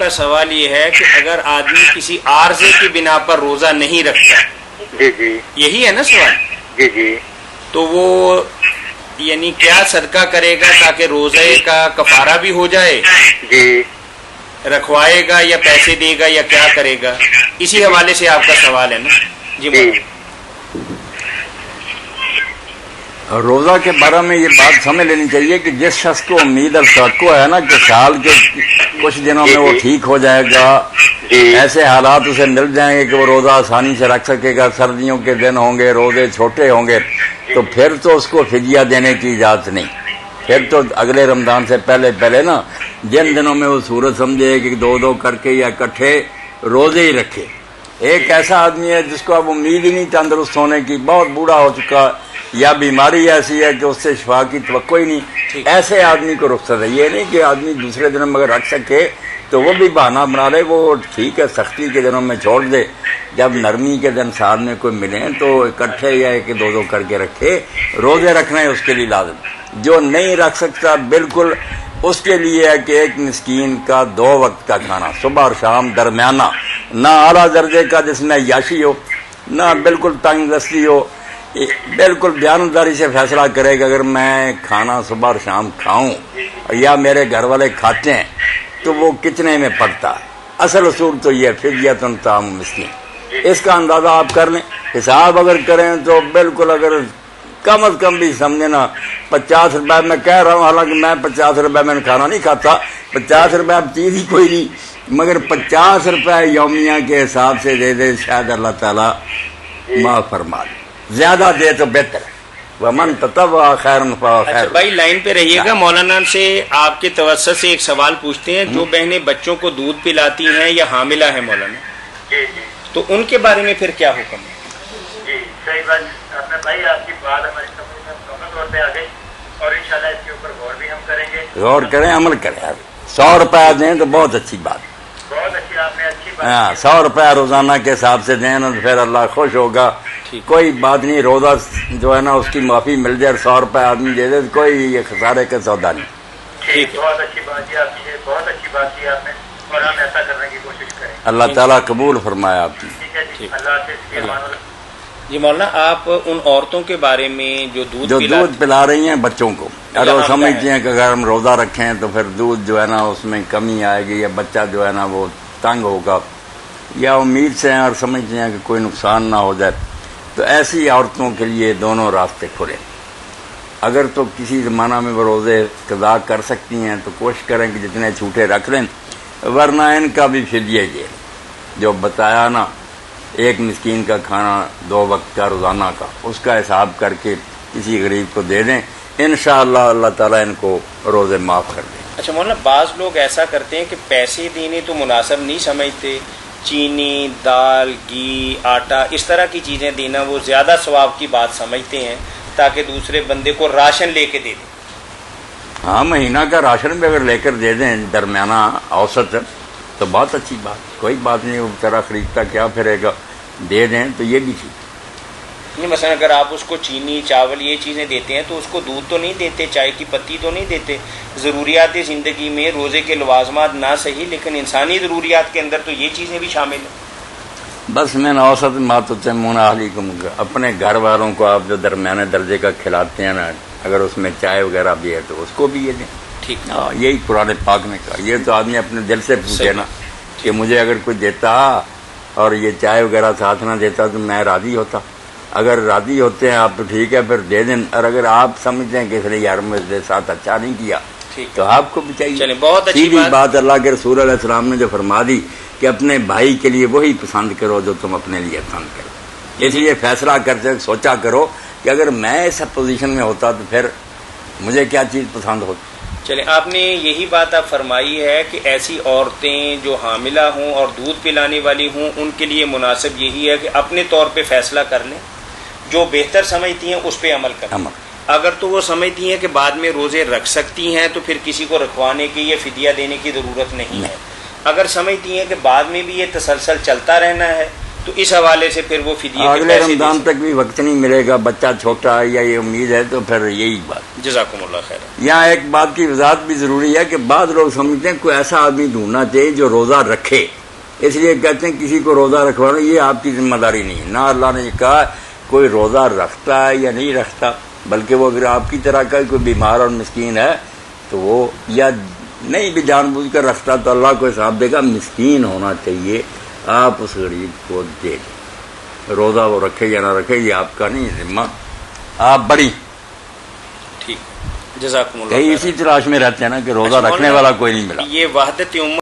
کا سوال یہ ہے کہ اگر آدمی کسی عارضے کی بنا پر روزہ نہیں رکھتا، جی جی یہی ہے نا سوال، جی جی، تو وہ یعنی کیا صدقہ کرے گا تاکہ روزے کا کفارہ بھی ہو جائے، جی رکھوائے گا یا پیسے دے گا یا کیا کرے گا؟ اسی حوالے سے آپ کا سوال ہے نا؟ جی مولانا۔ روزہ کے بارے میں یہ بات سمجھ لینی چاہیے کہ جس شخص کو امید اور توقع ہے نا کہ سال کے کچھ دنوں میں وہ ٹھیک ہو جائے گا، ایسے حالات اسے مل جائیں گے کہ وہ روزہ آسانی سے رکھ سکے گا، سردیوں کے دن ہوں گے، روزے چھوٹے ہوں گے، تو پھر تو اس کو فدیہ دینے کی اجازت نہیں، پھر تو اگلے رمضان سے پہلے نا جن دنوں میں وہ صورت سمجھے کہ دو دو کر کے یا اکٹھے روزے ہی رکھے۔ ایک ایسا آدمی ہے جس کو اب امید ہی نہیں تندرست ہونے کی، بہت بوڑھا ہو چکا، یا بیماری ایسی ہے کہ اس سے شفا کی توقع ہی نہیں، ایسے آدمی کو رخصت ہے۔ یہ نہیں کہ آدمی دوسرے دنوں میں اگر رکھ سکے تو وہ بھی بہانہ بنا لے، وہ ٹھیک ہے سختی کے دنوں میں چھوڑ دے، جب نرمی کے دن سال میں کوئی ملیں تو اکٹھے یا ایک دو دو کر کے رکھے۔ روزے رکھنا ہے اس کے لیے لازم، جو نہیں رکھ سکتا بالکل اس کے لیے ہے کہ ایک مسکین کا 2 وقت کا کھانا صبح اور شام درمیانہ، نہ اعلیٰ درجے کا جس میں عیاشی ہو، نہ بالکل تنگ دستی ہو، بالکل دیانتداری سے فیصلہ کرے کہ اگر میں کھانا صبح اور شام کھاؤں یا میرے گھر والے کھاتے ہیں تو وہ کتنے میں پڑتا ہے۔ اصل اصول تو یہ فدیہ طعام مسکین، اس کا اندازہ آپ کر لیں، حساب اگر کریں تو بالکل اگر کم از کم بھی سمجھے نا 50 روپے میں کہہ رہا ہوں، حالانکہ میں 50 روپے میں کھانا نہیں کھاتا، 50 روپے اب چیز ہی کوئی نہیں، مگر 50 روپے یومیہ کے حساب سے دے دے، شاید اللہ تعالیٰ معاف فرما دے، زیادہ دے تو بہتر ہے۔ ومن تطوع خیرا فہو خیر۔ بھائی لائن پہ رہیے گا، مولانا سے آپ کے توسط سے ایک سوال پوچھتے ہیں، جو بہنیں بچوں کو دودھ پلاتی ہیں یا حاملہ ہیں مولانا، جی جی تو ان کے بارے میں پھر کیا حکم ہے؟ جی، صحیح بات آپ نے بھائی، آپ کی بات ہماری سمجھ میں مکمل طور پہ آ گئی، اور انشاءاللہ اس کے اوپر غور بھی ہم کریں گے، غور کریں، عمل کریں۔ 100 روپے دیں تو بہت اچھی بات، بہت اچھی آپ نے اچھی بات ہاں 100 روپے روزانہ کے حساب سے دیں تو پھر اللہ خوش ہوگا۔ کوئی بات نہیں، روزہ جو ہے نا اس کی معافی مل جائے، 100 روپے آدمی دے دے، کوئی یہ خسارے کا سودا نہیں۔ ٹھیک، بہت اچھی بات کی آپ کی، بہت اچھی بات کی آپ نے، اور ہم ایسا کرنے کی کوشش کریں۔ اللہ تعالیٰ قبول فرمایا آپ کی۔ ٹھیک ہے جی، اللہ سے اس کے مان۔ جی مولانا، آپ ان عورتوں کے بارے میں جو دودھ پلا رہی ہیں بچوں کو، اگر وہ سمجھتی ہیں کہ اگر ہم روزہ رکھیں تو پھر دودھ جو ہے نا اس میں کمی آئے گی، یا بچہ جو ہے نا وہ تنگ ہوگا، یا امید سے ہیں اور سمجھتے ہیں کہ کوئی نقصان نہ ہو جائے، تو ایسی عورتوں کے لیے دونوں راستے کھلے۔ اگر تو کسی زمانہ میں وہ روزے قضا کر سکتی ہیں تو کوشش کریں کہ جتنے چھوٹے رکھ لیں، ورنہ ان کا بھی فدیہ یہ جو بتایا نا، ایک مسکین کا کھانا 2 وقت کا روزانہ کا، اس کا حساب کر کے کسی غریب کو دے دیں، انشاءاللہ اللہ تعالیٰ ان کو روزے معاف کر دیں۔ اچھا مولانا، بعض لوگ ایسا کرتے ہیں کہ پیسے دینے تو مناسب نہیں سمجھتے، چینی، دال، گھی، آٹا، اس طرح کی چیزیں دینا وہ زیادہ ثواب کی بات سمجھتے ہیں، تاکہ دوسرے بندے کو راشن لے کے دے دیں۔ ہاں، مہینہ کا راشن بھی اگر لے کر دے دیں درمیانہ اوسط تو بہت اچھی بات، کوئی بات نہیں، وہ بیچارہ خریدتا کیا پھرے گا، دے دیں تو یہ بھی ٹھیک۔ مثلا اگر آپ اس کو چینی، چاول، یہ چیزیں دیتے ہیں تو اس کو دودھ تو نہیں دیتے، چائے کی پتی تو نہیں دیتے، ضروریات زندگی میں روزے کے لوازمات نہ صحیح لیکن انسانی ضروریات کے اندر تو یہ چیزیں بھی شامل ہیں۔ بس میں اوسط بات ہوتے ہیں علیکم، اپنے گھر والوں کو آپ جو درمیانے درجے کا کھلاتے ہیں نا، اگر اس میں چائے وغیرہ بھی ہے تو اس کو بھی یہ دیں۔ ٹھیک، یہی قرآن پاک نے کہا، یہ تو آدمی اپنے دل سے پوچھے نا کہ مجھے اگر کوئی دیتا اور یہ چائے وغیرہ ساتھ نہ دیتا تو میں راضی ہوتا۔ اگر راضی ہوتے ہیں آپ تو ٹھیک ہے، پھر دے دیں، اور اگر آپ سمجھتے ہیں کہ اس نے یار میرے ساتھ اچھا نہیں کیا تو آپ کو بھی چاہیے۔ بہت اچھی بات اللہ کے رسول علیہ السلام نے جو فرما دی کہ اپنے بھائی کے لیے وہی پسند کرو جو تم اپنے لیے پسند کرو، اس لیے فیصلہ کرتے سوچا کرو کہ اگر میں اس پوزیشن میں ہوتا تو پھر مجھے کیا چیز پسند ہوتی۔ چلیں، آپ نے یہی بات آپ فرمائی ہے کہ ایسی عورتیں جو حاملہ ہوں اور دودھ پلانے والی ہوں، ان کے لیے مناسب یہی ہے کہ اپنے طور پہ فیصلہ کر لیں، جو بہتر سمجھتی ہیں اس پہ عمل کریں۔ اگر تو وہ سمجھتی ہیں کہ بعد میں روزے رکھ سکتی ہیں تو پھر کسی کو رکھوانے کی یا فدیہ دینے کی ضرورت نہیں ہے۔ اگر سمجھتی ہیں کہ بعد میں بھی یہ تسلسل چلتا رہنا ہے تو تو اس حوالے سے پھر وہ فدیے کے اگلے پیسے رمضان دے تک بھی وقت نہیں ملے گا، بچہ چھوٹا ہے یا یہ امید ہے، تو پھر یہی بات۔ سکتے۔ جزاکم اللہ خیر۔ یہاں ایک بات کی وضاحت بھی ضروری ہے کہ بعض لوگ سمجھتے ہیں کوئی ایسا آدمی ڈھونڈنا چاہیے جو روزہ رکھے، اس لیے کہتے ہیں کسی کو روزہ رکھوانا، یہ آپ کی ذمہ داری نہیں ہے۔ نہ اللہ نے یہ کہا کوئی روزہ رکھتا ہے یا نہیں رکھتا، بلکہ وہ اگر آپ کی طرح کا کوئی بیمار اور مسکین ہے تو وہ یا نہیں بھی جان بوجھ کر رکھتا تو اللہ کو حساب دے گا، مسکین ہونا چاہیے، آپ اس غریب کو دے دیں۔ روزہ وہ رکھے یا نہ رکھے یہ آپ کا نہیں ذمہ، آپ بڑی ٹھیک، جزاکم اللہ کئی خیر۔ اسی تلاش میں رہتے ہیں نا کہ روزہ اچھا، رکھنے والا کوئی نہیں ملا۔ یہ وحدت امت